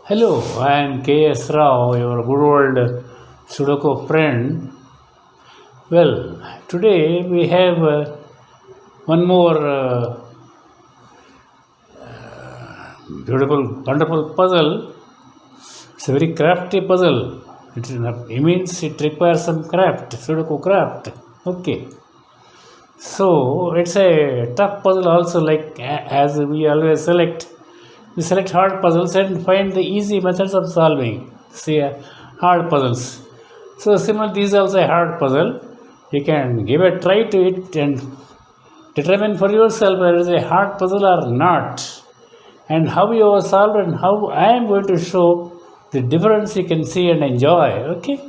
Hello, I am K.S. Rao, your good old Sudoku friend. Well, today we have one more beautiful, wonderful puzzle. It's a very crafty puzzle. It means it requires some craft, Sudoku craft. Okay. So it's a tough puzzle also, like as we always select. We select hard puzzles and find the easy methods of solving. See, hard puzzles. So similar, these are also a hard puzzle. You can give a try to it and determine for yourself whether it is a hard puzzle or not, and how you have solved and how I am going to show the difference you can see and enjoy. Okay,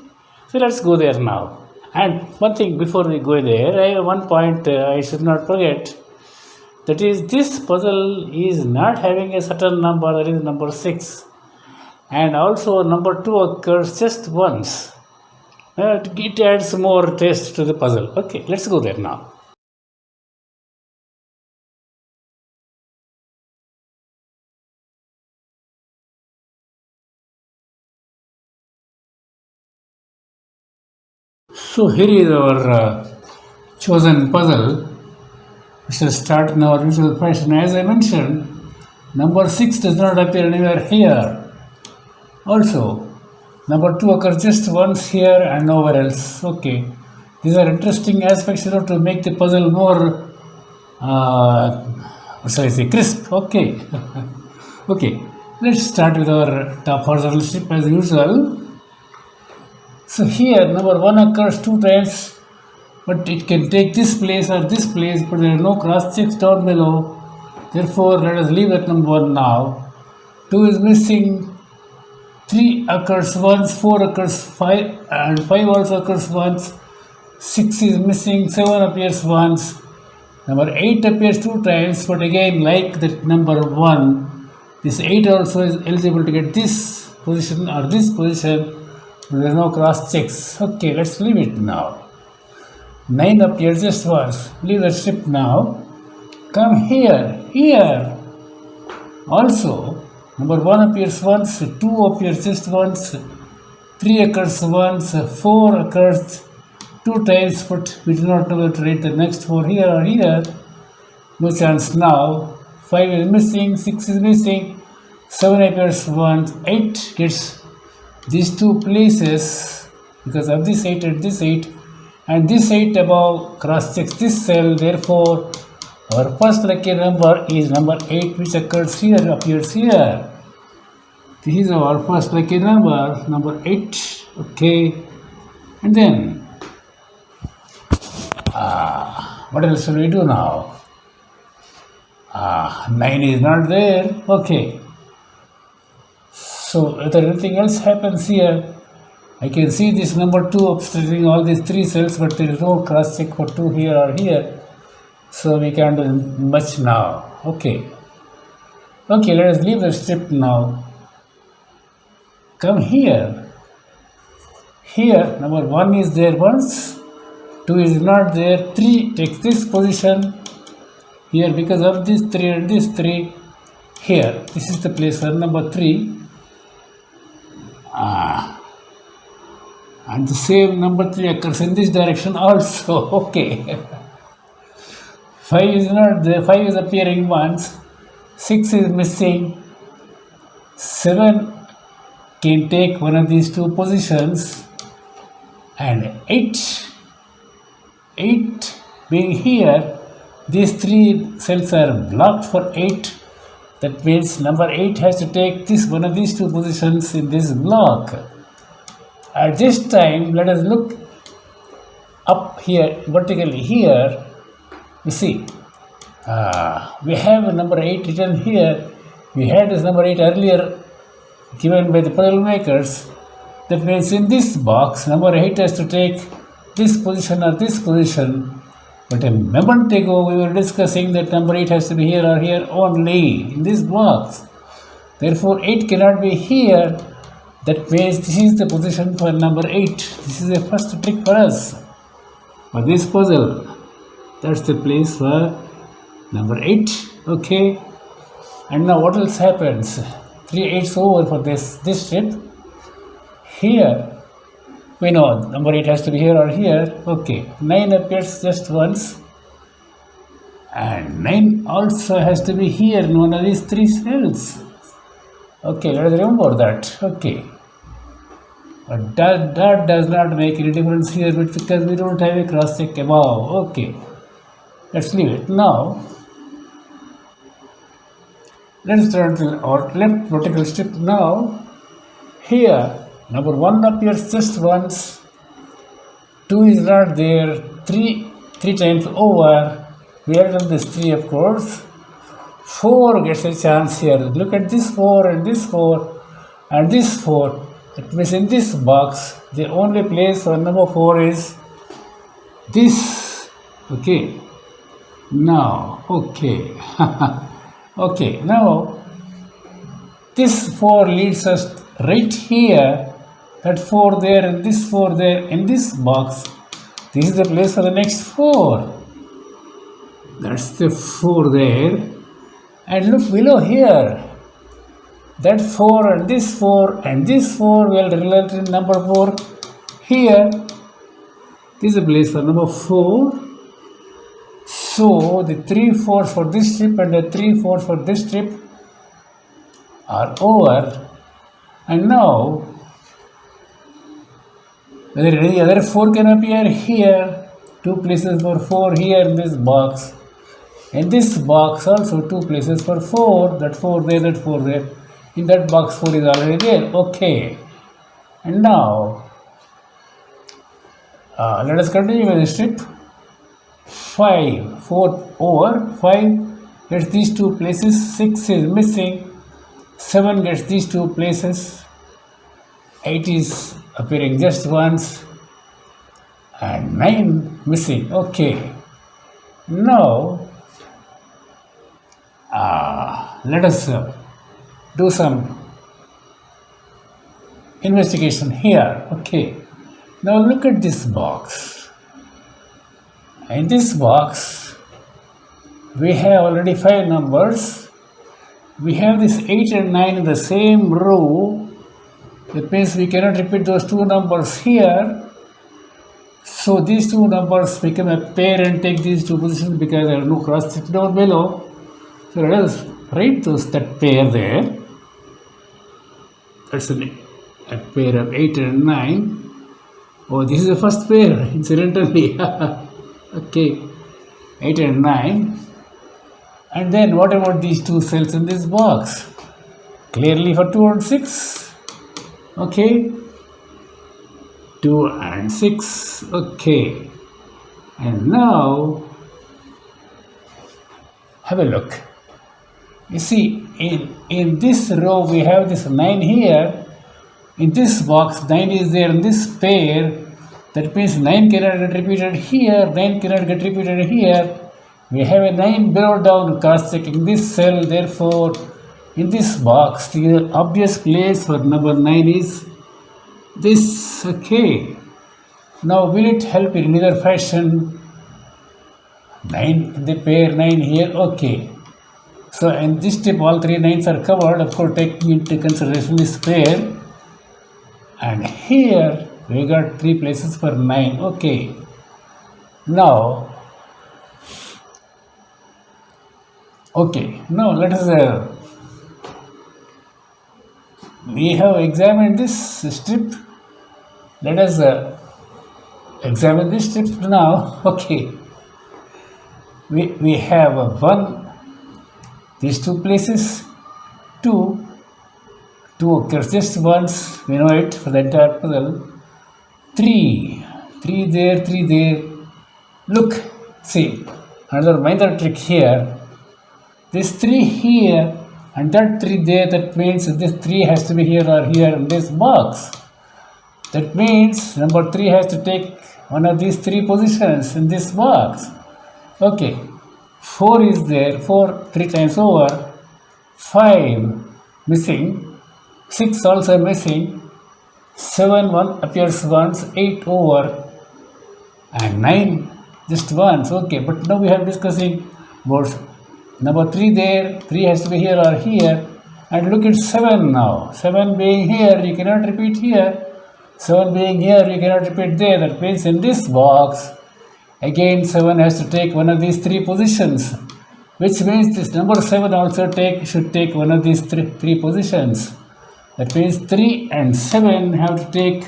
so let's go there now. And one thing before we go there, I have one point I should not forget. That is, this puzzle is not having a certain number, that is number 6. And also number 2 occurs just once. It adds more taste to the puzzle. Okay, let's go there now. So here is our chosen puzzle. We shall start in our usual fashion. As I mentioned, number 6 does not appear anywhere here. Also, number 2 occurs just once here and nowhere else. Okay, these are interesting aspects, to make the puzzle more, what shall I say, crisp. Okay, okay. Let's start with our top horizontal strip as usual. So here, number 1 occurs 2 times, but it can take this place or this place, but there are no cross checks down below. Therefore, let us leave at number 1 now. 2 is missing, 3 occurs once, 4 occurs 5, and 5 also occurs once. 6 is missing, 7 appears once. Number 8 appears 2 times, but again, like that number 1, this 8 also is eligible to get this position or this position. There are no cross checks. Okay, let's leave it now. 9 appears just once. Leave the strip now. Come here. Here. Also, number 1 appears once, 2 appears just once, 3 occurs once, 4 occurs 2 times, but we do not know whether to write the next 4 here or here. No chance now. 5 is missing, 6 is missing, 7 appears once, 8 gets these 2 places because of this 8 and this 8, and this 8 above cross checks this cell. Therefore, our first lucky number is number 8, which occurs here, appears here. This is our first lucky number 8. Okay, and then what else should we do now? 9 is not there. Okay. So, if anything else happens here, I can see this number 2 obstructing all these 3 cells, but there is no cross check for 2 here or here. So, we can't do much now. Okay. Okay, let us leave the strip now. Come here. Here, number 1 is there once, 2 is not there, 3 takes this position here because of this 3 and this 3. Here, this is the place for number 3. And the same number 3 occurs in this direction also. Okay. 5 is not there, 5 is appearing once, 6 is missing, 7 can take one of these 2 positions, and 8 being here, these 3 cells are blocked for 8. That means number 8 has to take this one of these 2 positions in this block. At this time, let us look up here, vertically here. You see, we have number 8 written here. We had this number 8 earlier given by the puzzle makers. That means in this box, number 8 has to take this position or this position. But a moment ago, we were discussing that number 8 has to be here or here only in this box. Therefore, 8 cannot be here. That means this is the position for number 8. This is the first trick for us. For this puzzle, that's the place for number 8. Okay. And now what else happens? 3 8s over for this strip. Here, we know number 8 has to be here or here. Okay, 9 appears just once. And 9 also has to be here in one of these 3 cells. Okay, let us remember that. Okay. But that does not make any difference here because we don't have a cross check above. Okay. Let's leave it. Now, let's turn to our left vertical strip now. Here, number 1 appears just once. 2 is not there. 3 times over. We have done this 3, of course. 4 gets a chance here. Look at this 4 and this 4 and this 4. It means in this box, the only place for number 4 is this. Okay. Now, okay. Okay, now this 4 leads us right here. That 4 there and this 4 there in this box. This is the place for the next 4. That's the 4 there. And look below here. That 4 and this 4 and this 4 will result in number 4 here. This is the place for number 4. So the 3 4s for this strip and the 3 4s for this strip are over. And now, whether any other 4 can appear here, 2 places for 4 here in this box. In this box also 2 places for 4, that 4 there, that 4 there. In that box 4 is already there. Okay. And now, let us continue with the strip. 5, 4 over, 5 gets these 2 places, 6 is missing, 7 gets these 2 places, 8 is appearing just once, and 9 missing. Okay. Now, let us do some investigation here. Okay. Now look at this box. In this box, we have already 5 numbers. We have this 8 and 9 in the same row. That means we cannot repeat those 2 numbers here. So these 2 numbers become a pair and take these 2 positions because there are no cross check down below. So let us write that pair there. That's a pair of 8 and 9. Oh, this is the first pair, incidentally. Okay, 8 and 9. And then what about these 2 cells in this box? Clearly for 2 and 6. Okay, 2 and 6. Okay, and now have a look. You see, in this row we have this 9 here. In this box 9 is there in this pair. That means 9 cannot get repeated here, 9 cannot get repeated here. We have a 9 below down cross checking this cell. Therefore, in this box, the obvious place for number 9 is this. Okay. Now, will it help in either fashion? 9 in the pair, 9 here. Okay. So, in this step, all 3 9s are covered. Of course, taking into consideration this pair. And here, we got 3 places for 9. Okay. Now, let us, we have examined this strip. Let us examine this strip now. Okay. We have 1, these 2 places, 2 occurs just once, we know it for the entire puzzle. 3 there, 3 there. Look, see, another minor trick here. This 3 here and that 3 there, that means this 3 has to be here or here in this box. That means number 3 has to take one of these 3 positions in this box. Okay, 4 is there, 4 3 times over, 5 missing, 6 also missing, 7 1 appears once, 8 over, and 9 just once. Okay, but now we are discussing about number 3 there, 3 has to be here or here. And look at 7 now. 7 being here, you cannot repeat here. 7 being here, you cannot repeat there. That means in this box, again 7 has to take one of these three positions. Which means this number 7 also should take one of these three positions. That means 3 and 7 have to take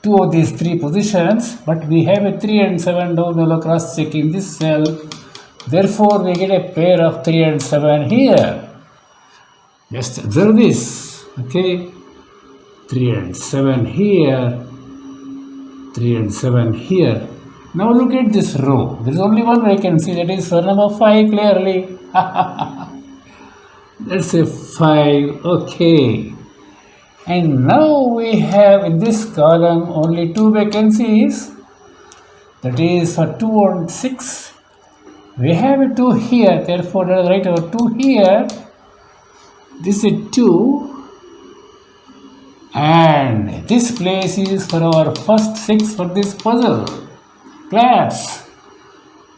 two of these three positions, but we have a 3 and 7 down below cross checking this cell. Therefore, we get a pair of 3 and 7 here. Just observe this, okay? 3 and 7 here, 3 and 7 here. Now look at this row. There is only one vacancy, that is for number 5 clearly. That's a 5, okay. And now we have in this column only two vacancies, that is for 2 and 6. We have a 2 here, therefore let us write our 2 here. This is 2, and this place is for our first 6 for this puzzle. Class,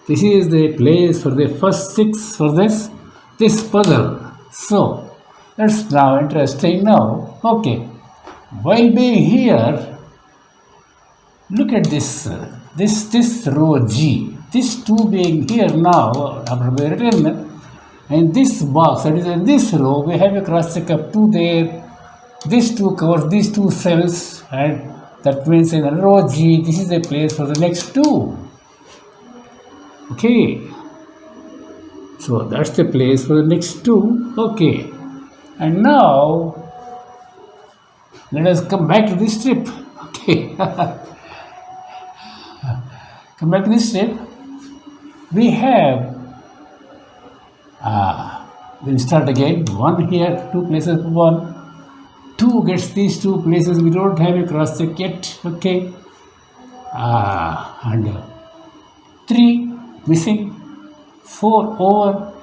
this is the place for the first 6 for this puzzle. So that's now interesting now. Okay, while being here, look at this this row G. This 2 being here now, after we written, in this box, that is in this row, we have a cross check of 2 there. This 2 covers these 2 cells, and that means in row G, this is the place for the next 2. Okay. So that's the place for the next 2. Okay. And now, let us come back to this strip. Okay. Come back to this strip. We have, we'll start again. 1 here, 2 places, 1. 2 gets these 2 places. We don't have a cross check yet. Okay. And 3 missing. 4 over,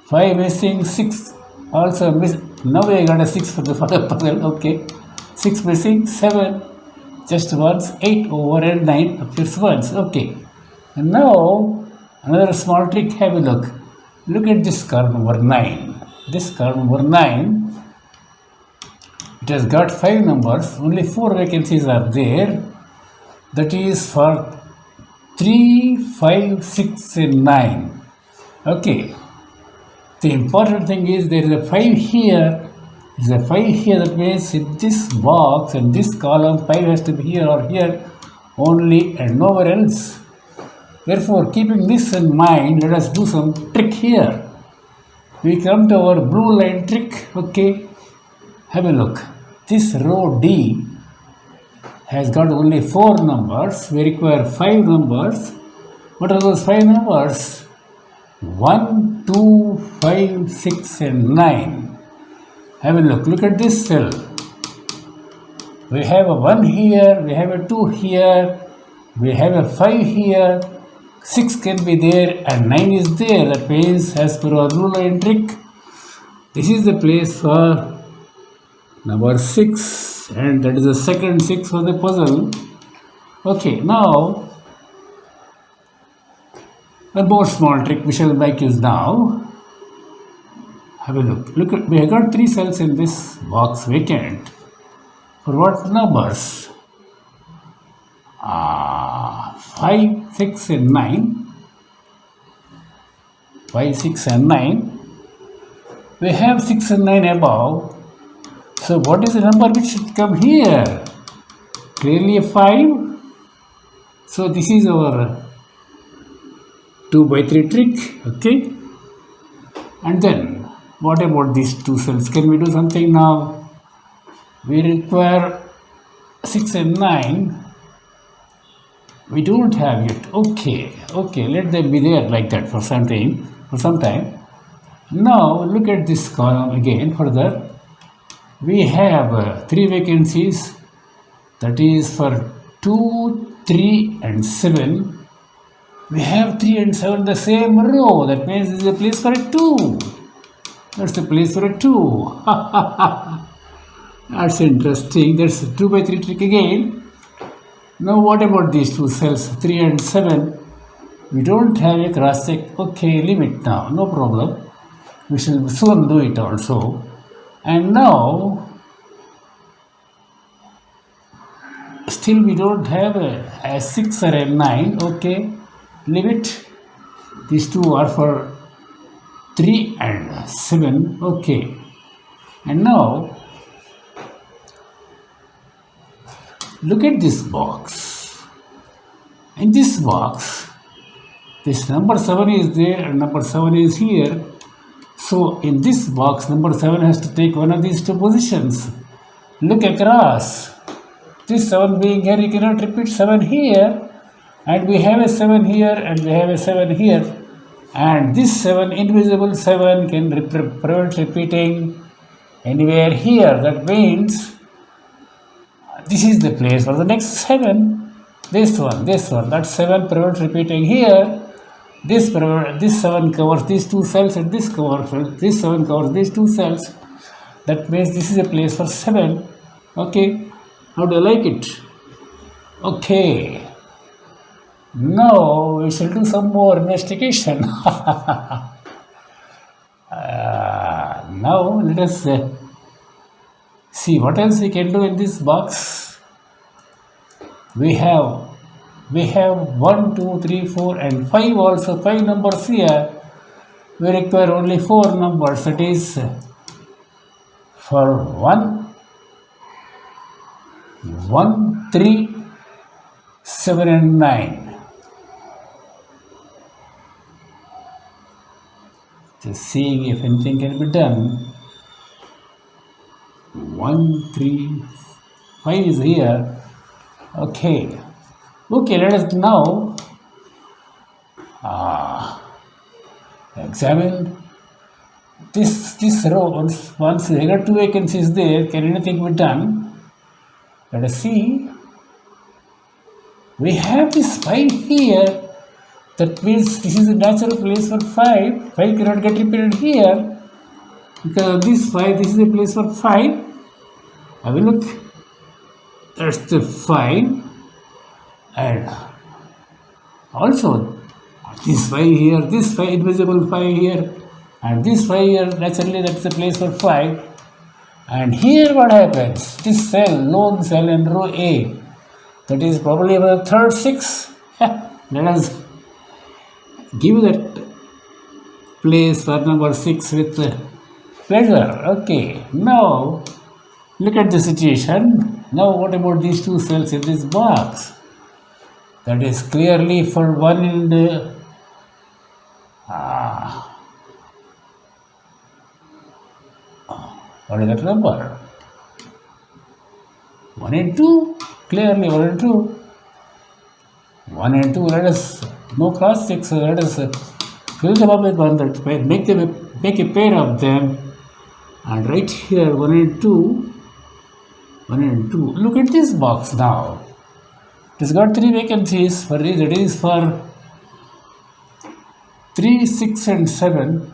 5 missing, 6 also missing. Now we got a 6 for the puzzle, okay. 6 missing, 7 just once, 8 over and 9 appears once, okay. And now another small trick, have a look. Look at this card number 9. This card number 9, it has got 5 numbers, only 4 vacancies are there. That is for 3, 5, 6 and 9. Okay, the important thing is there is a 5 here, there is a 5 here, that means in this box and this column 5 has to be here or here only and nowhere else. Therefore, keeping this in mind, let us do some trick here. We come to our blue line trick, okay. Have a look. This row D has got only 4 numbers, we require 5 numbers. What are those 5 numbers? 1, 2, 5, 6 and 9. Have a look. Look at this cell. We have a 1 here, we have a 2 here, we have a 5 here, 6 can be there and 9 is there. That means as per our blue line trick, this is the place for number 6, and that is the second 6 for the puzzle. Okay, now one more small trick we shall make use now. Have a look. Look at, we have got 3 cells in this box vacant. For what numbers? 5, 6 and 9. 5, 6 and 9. We have 6 and 9 above. So what is the number which should come here? Clearly a 5. So this is our 2 by 3 trick, okay. And then what about these 2 cells? Can we do something now? We require 6 and 9. We don't have yet. Okay, let them be there like that for some time. Now look at this column again further. We have 3 vacancies, that is for 2, 3 and 7. We have 3 and 7 the same row. That means this is a place for a 2. That's the place for a 2. That's interesting. That's a 2 by 3 trick again. Now what about these 2 cells, 3 and 7? We don't have a cross check. Okay, leave it now. No problem. We shall soon do it also. And now, still we don't have a 6 or a 9. Okay, leave it. These two are for 3 and 7. Okay. And now, look at this box. In this box, this number 7 is there and number 7 is here. So in this box, number 7 has to take one of these two positions. Look across. This 7 being here, you cannot repeat 7 here. And we have a 7 here and we have a 7 here. And this 7, invisible 7, can prevent repeating anywhere here. That means this is the place for the next 7. This one. That 7 prevents repeating here. This 7 covers these two cells and this 7 covers these two cells. That means this is a place for 7. Okay. How do you like it? Okay. Now we shall do some more investigation. Now let us see what else we can do in this box. We have 1, 2, 3, 4 and 5 also. 5 numbers here. We require only 4 numbers. That is for 1, 3, 7 and 9. Just seeing if anything can be done. 1, 3, 5 is here. Okay. Okay, let us now examine this row. Once there are 2 vacancies there, can anything be done? Let us see. We have this 5 here. That means this is a natural place for 5. 5 cannot get repeated here. Because of this 5, this is a place for 5. Have a look. That's the 5. And also this 5 here, this 5, invisible 5 here, and this 5 here, naturally that's the place for 5. And here what happens? This cell, lone cell in row A, that is probably about the third 6. Let us give that place for number 6 with pleasure. Okay, now look at the situation. Now what about these 2 cells in this box? That is clearly for 1 and what is that number? 1 and 2. Clearly 1 and 2. 1 and 2. Let us no cross check. So let us fill them up with 1. That make a pair of them. And right here 1 and 2. 1 and 2. Look at this box now. It has got 3 vacancies. For it is for 3, 6 and 7.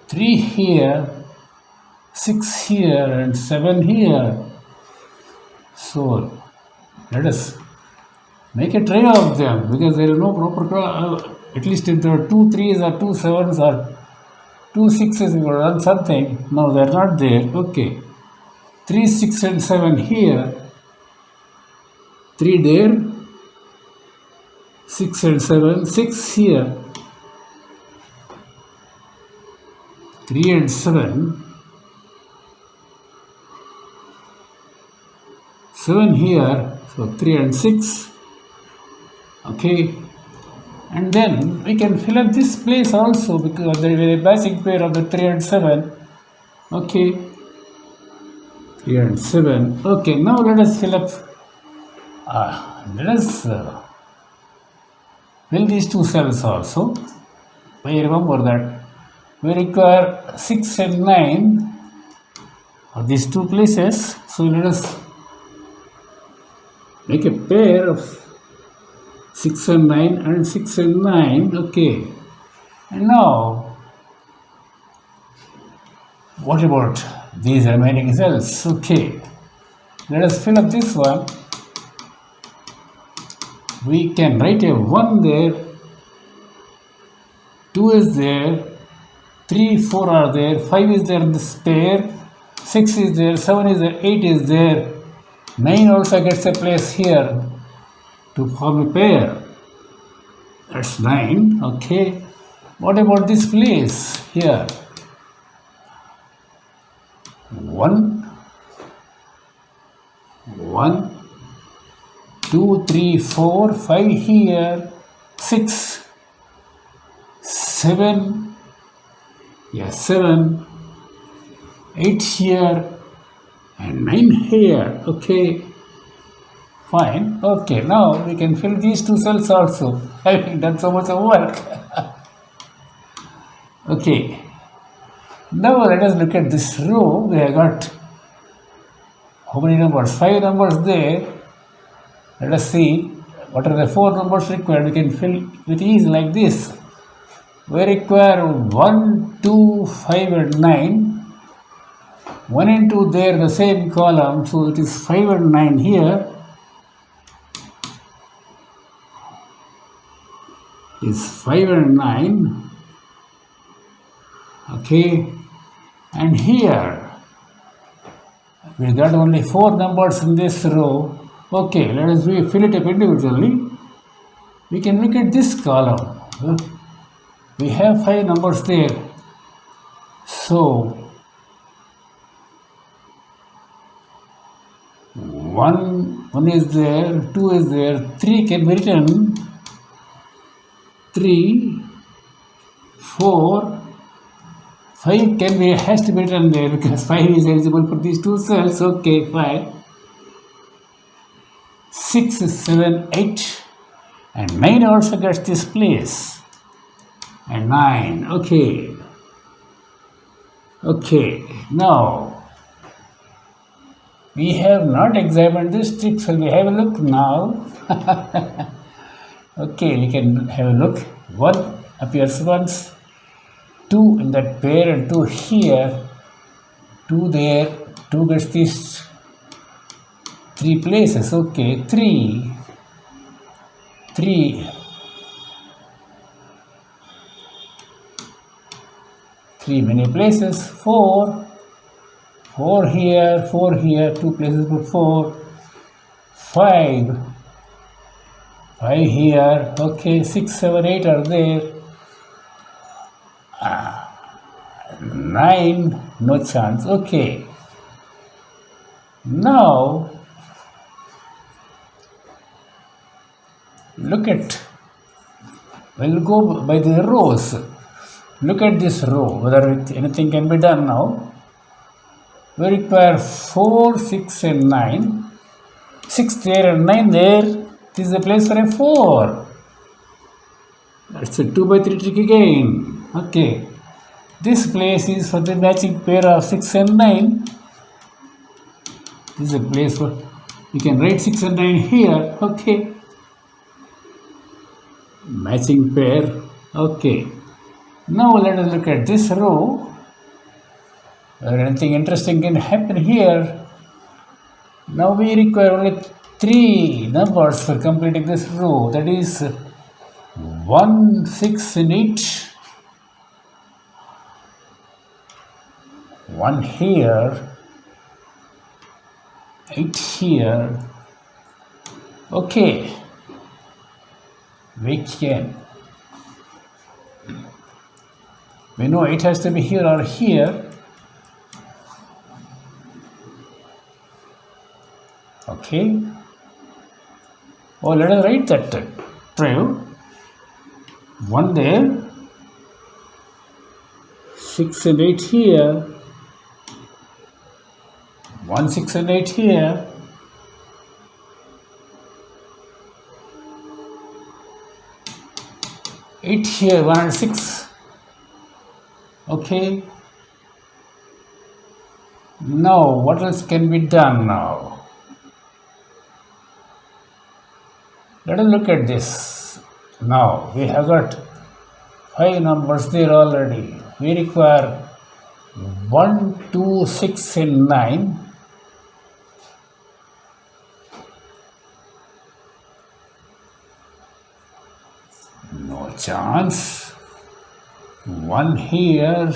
3 here, 6 here and 7 here. So let us make a tray of them, because there is no proper, at least if there are 2 3s or 2 7s or 2 6s, we will run something. No, they are not there. Okay. 3, 6 and 7 here. 3 there, 6 and 7, 6 here, 3 and 7, 7 here, so 3 and 6, okay, and then we can fill up this place also, because there is a matching pair of the 3 and 7, okay, 3 and 7, okay, now let us fill up. Let us fill these 2 cells also. We remember that we require 6 and 9 of these 2 places. So let us make a pair of 6 and 9 and 6 and 9. Okay. And now, what about these remaining cells? Okay. Let us fill up this one. We can write a 1 there, 2 is there, 3, 4 are there, 5 is there in this pair, 6 is there, 7 is there, 8 is there, 9 also gets a place here to form a pair. That's 9, okay. What about this place here? 1, 2, 3, 4, 5 here, 6, 7, 7, 8 here, and 9 here, okay. Fine, okay, now we can fill these two cells also. Having done so much of work. Okay, now let us look at this row. We have got how many numbers? 5 numbers there. Let us see what are the 4 numbers required. We can fill with ease like this. We require 1, 2, 5 and 9. 1 and 2 there, the same column, so it is 5 and 9 here. Is 5 and 9, okay, and here we got only 4 numbers in this row. Okay, let us fill it up individually. We can look at this column. We have 5 numbers there, so 1 is there, 2 is there, 3 can be written. 3, 4, 5 has to be written there because 5 is eligible for these two cells. Okay, 5, 6, 7, 8, and 9 also gets this place. And 9, okay. Okay, now we have not examined this trick, so we have a look now. Okay, we can have a look. 1 appears once, 2 in that pair and 2 here, 2 there, 2 gets these 3 places. Okay, 3, 3 many places, 4 here, 2 places for 4, 5 here, okay, 6, 7, 8 are there, 9, no chance, okay. Now, look at, we'll go by the rows. Look at this row, whether anything can be done now. We require 4, 6 and 9, 6 there and 9 there. This is the place for a 4. That's a 2 by 3 trick again. Okay. This place is for the matching pair of 6 and 9. This is a place for, you can write 6 and 9 here. Okay. Matching pair. Okay. Now let us look at this row. Anything interesting can happen here. Now we require only 3 numbers for completing this row, that is 1, 6 and 8, 1 here, 8 here. Okay, we know 8 has to be here or here. Okay. Oh, let us write that trail. 1 there, 6 and 8 here, 1, 6 and 8 here, 8 here, 1 and 6. Okay. Now, what else can be done now? Let us look at this. Now, we have got 5 numbers there already. We require 1, 2, 6 and 9. No chance. 1 here,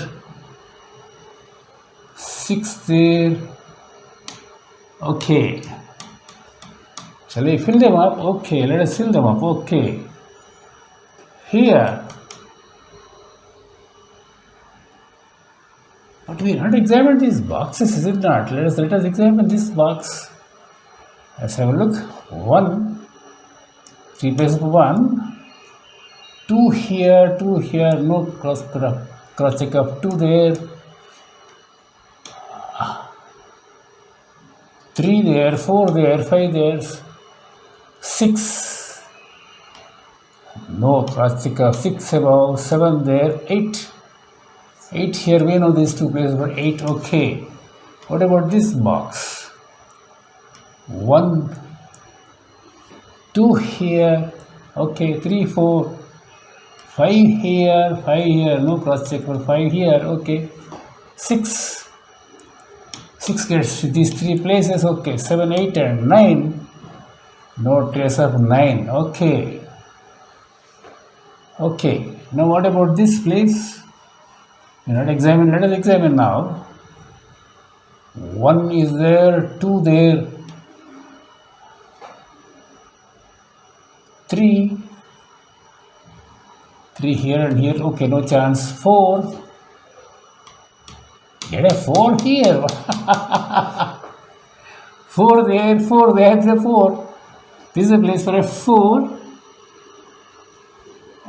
6 there. Okay. Shall we fill them up? Okay, let us fill them up. Okay. Here. But we not examine these boxes, is it not? Let us examine this box. Let's have a look. 1, 3 places of 1. 2 here, no cross check up. 2 there. 3 there, 4 there, 5 there. 6. No cross check up. 6 above, 7 there, 8. 8 here, we know these 2 places, but 8, okay. What about this box? 1, 2 here, okay, 3, 4, 5 here, no cross check, but 5 here, okay. 6 gets these 3 places, okay. 7, 8 and 9, no trace of 9, okay. Okay, now what about this place? Let us examine now. 1 is there, 2 there, 3 here and here, okay, no chance. 4, get a 4 here. 4 there, 4 there, 4. This is a place for a 4.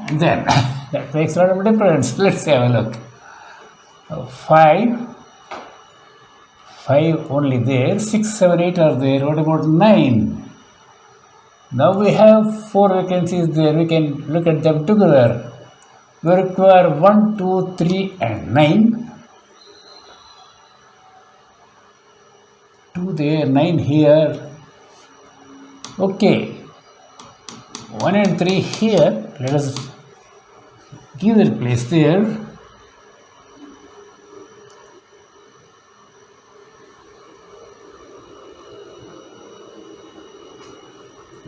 And then that makes a lot of difference. Let's have a look. 5 only there, 6, 7, 8 are there. What about 9? Now we have 4 vacancies there, we can look at them together. We require 1, 2, 3 and 9. 2 there, 9 here. Okay, 1 and 3 here. Let us give their place there.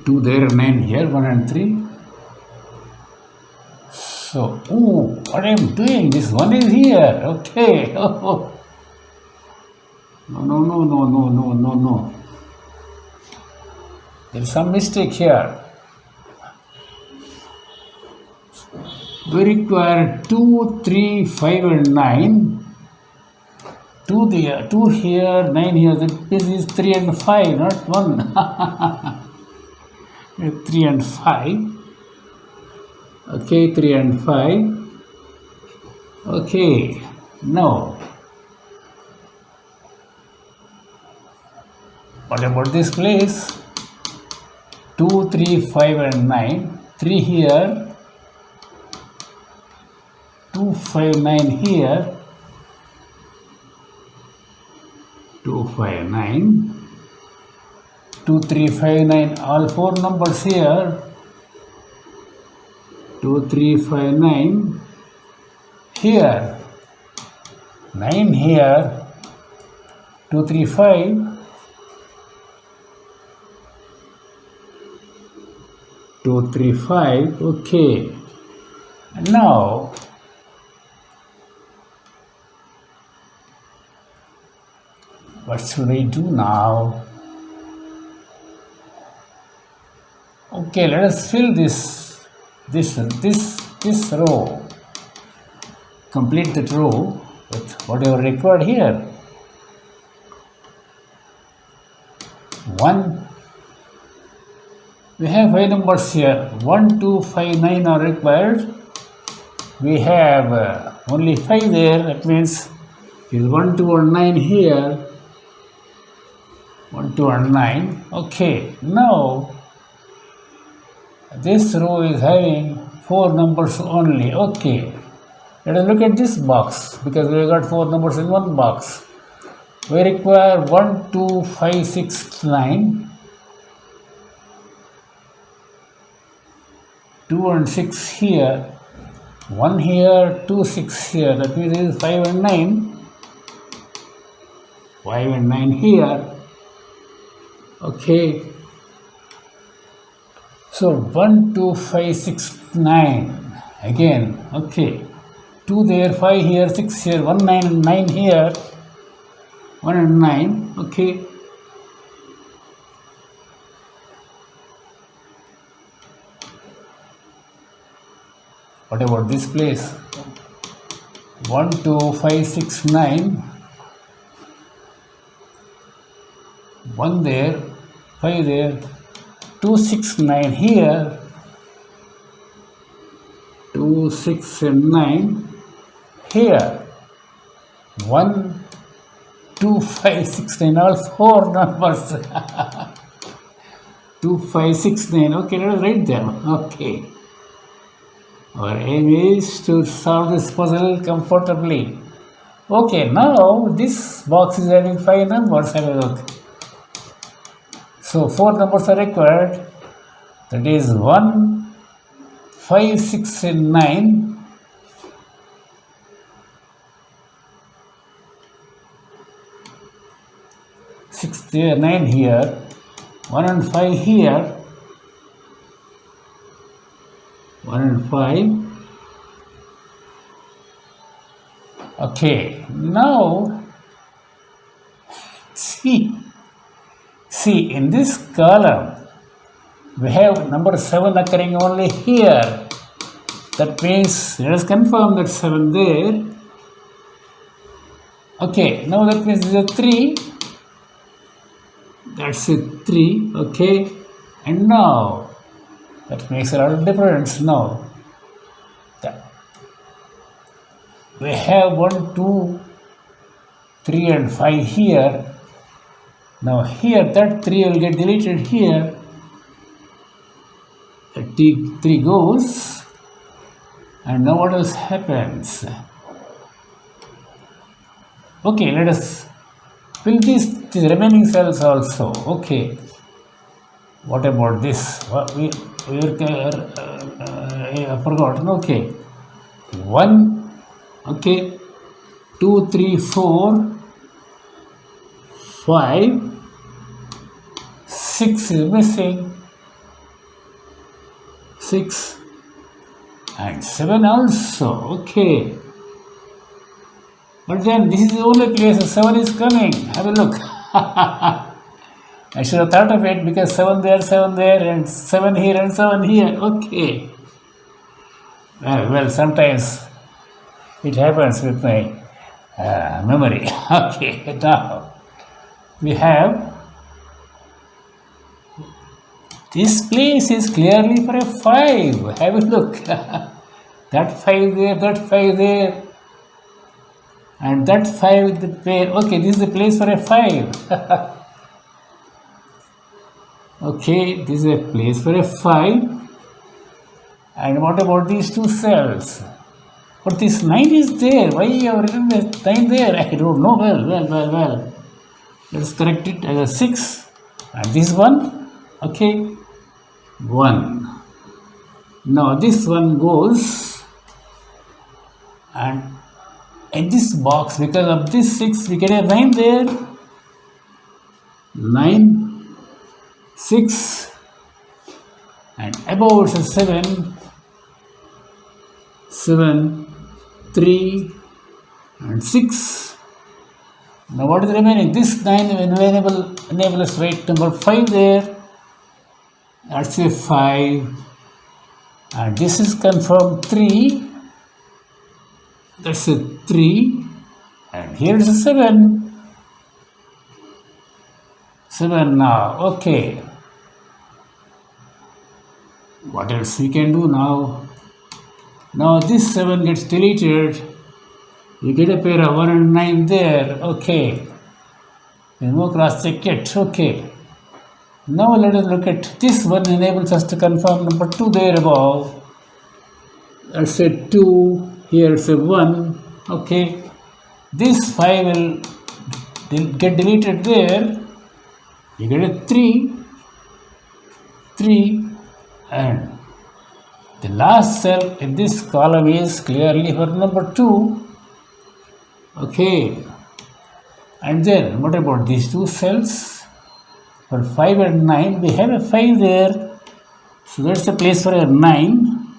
2 there, 9 here, 1 and 3. So, what I am doing? This 1 is here. Okay. Oh. No. There is some mistake here. We require 2, 3, 5 and 9. 2 there, 2 here, 9 here. This is 3 and 5, not 1. 3 and 5. Okay, 3 and 5. Okay, now what about this place? 2, 3, 5 and 9. 3 here, 2, 5, 9 here, 2, 5, 9. 2, 3, 5, 9, all 4 numbers here. 2, 3, 5, 9 here. 9 here. 2, 3, 5. 2, 3, 5. Okay. And now what should we do now? Okay, let us fill this row. Complete that row with whatever required here. 1. We have 5 numbers here. 1, 2, 5, 9 are required. We have only 5 there. That means is 1, 2 and 9 here. 1, 2 and 9. Okay, now this row is having 4 numbers only. Okay, let us look at this box because we have got 4 numbers in one box. We require 1, 2, 5, 6, 9. 2 and 6 here. 1 here, 2, 6 here. That means it is 5 and 9. 5 and 9 here. Okay. So 1, 2, 5, 6, 9 again. Okay. 2 there, 5 here, 6 here, 1, 9 and 9 here, 1 and 9, okay. What about this place? 1, 2, 5, 6, 9, 1 there, 5 there, 2, 6, 9 here, 2, 6 and 9 here, 1, 2, 5, 6, 9, all 4 numbers. 2, 5, 6, 9, okay, let us write them, okay. Our aim is to solve this puzzle comfortably. Okay, now this box is having 5 numbers, have a look. So 4 numbers are required, that is 1, 5, 6 and 9. 6 there, 9 here, 1 and 5 here, 1 and 5. Okay, now see in this column we have number 7 occurring only here. That means let us confirm that 7 there. Okay, now that means there is a 3. That's a 3, okay. And now that makes a lot of difference now. We have 1, 2, 3 and 5 here. Now here that 3 will get deleted here. The 3 goes. And now what else happens? Okay, let us fill these remaining cells also. Okay. What about this? We forgotten. Okay. 1, okay. 2, 3, 4, 5, 6 is missing. 6 and 7 also. Okay. But then this is the only place 7 is coming. Have a look. I should have thought of it because 7 there, and 7 here and 7 here. Okay. Well, sometimes it happens with my memory. Okay, now we have this place is clearly for a 5. Have a look. That 5 there, that 5 there, and that 5 with the pair. Okay, this is the place for a 5. Okay, this is a place for a 5. And what about these 2 cells? But this 9 is there. Why you have written the 9 there? I don't know. Well. Let's correct it as a 6. And this one, okay, 1. Now this one goes, and in this box, because of this 6, we get a 9 there. 9, 6, and above it's a 7, 7, 3, and 6. Now what is remaining? This 9 enable us to write number 5 there. That's a 5. And this is confirmed 3. That's a 3. And here is a 7. 7 now. Okay. What else we can do now? Now this 7 gets deleted. You get a pair of 1 and 9 there. Okay. And no cross check it. Okay. Now let us look at this one. Enables us to confirm number 2 there above. That's a 2. Here it's a 1. Okay. This 5 will get deleted there. You get a 3. 3. And the last cell in this column is clearly for number 2. Okay. And then what about these 2 cells? For 5 and 9, we have a 5 there. So that's the place for a 9.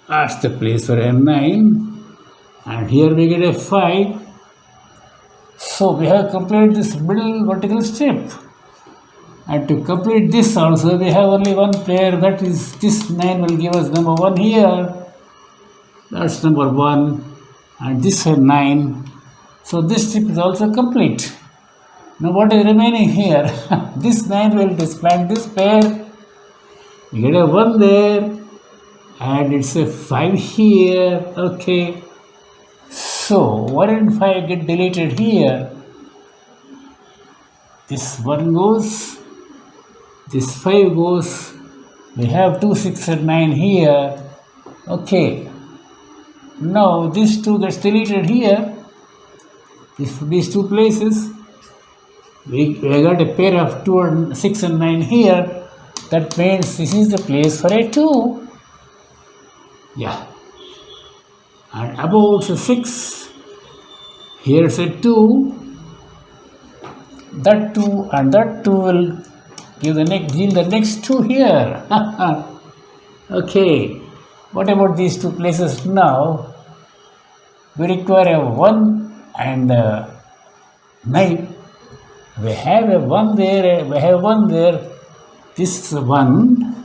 That's the place for n9. And here we get a 5. So we have completed this middle vertical strip. And to complete this also, we have only one pair, that is this 9 will give us number 1 here. That's number 1. And this 9. So this strip is also complete. Now what is remaining here? This 9 will disband this pair. You get a 1 there. And it's a 5 here. Okay. So 1 and 5 get deleted here. This 1 goes. This 5 goes. We have 2, 6 and 9 here. Okay. Now this 2 gets deleted here. These two places. We got a pair of 2 and 6 and 9 here. That means this is the place for a 2. Yeah. And above it's a 6. Here's a 2. That 2 and that 2 will give the next 2 here. Okay. What about these two places now? We require a 1 and 9. We have a 1 there. We have 1 there. This 1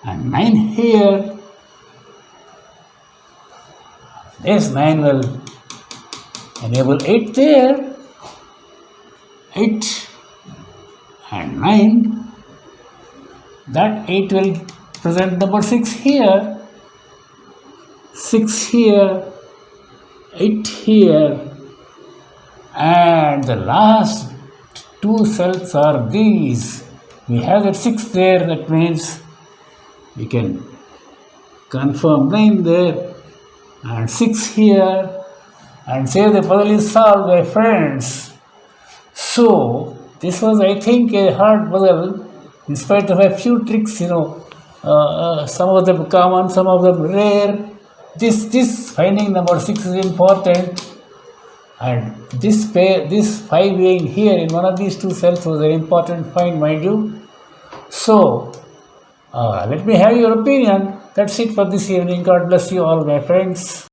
and 9 here. This 9 will enable 8 there. 8 and 9. That 8 will present number 6 here. 6 here. 8 here. And the last 2 cells are these. We have that 6 there. That means we can confirm 9 there. And 6 here, and say the puzzle is solved, my friends. So this was, I think, a hard puzzle in spite of a few tricks, some of them common, some of them rare. This finding number 6 is important, and this 5 being here in one of these 2 cells was an important find, mind you. So let me have your opinion. That's it for this evening. God bless you all, my friends.